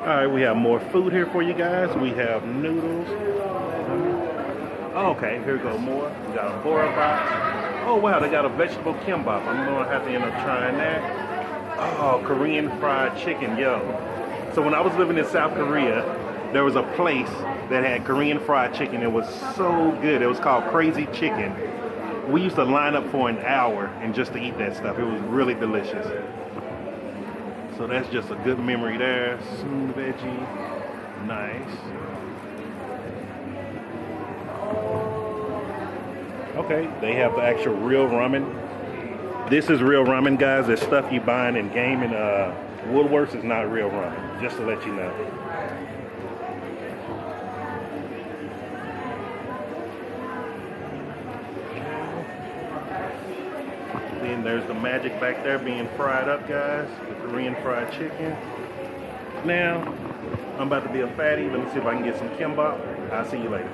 Alright, we have more food here for you guys. We have noodles. Okay, here we go, more. We got a bora box. Oh wow, they got a vegetable kimbap. I'm gonna have to end up trying that. Oh, Korean fried chicken, yo. So when I was living in South Korea, there was a place that had Korean fried chicken. It was so good. It was called Crazy Chicken. We used to line up for an hour and just to eat that stuff. It was really delicious. So that's just a good memory there. Soon veggie, nice. Okay, they have the actual real ramen. This is real ramen, guys. The stuff you buying in Game and Woolworths is not real ramen, just to let you know. Then there's the magic back there being fried up, guys. The Korean fried chicken. Now, I'm about to be a fatty. Let me see if I can get some kimbap. I'll see you later.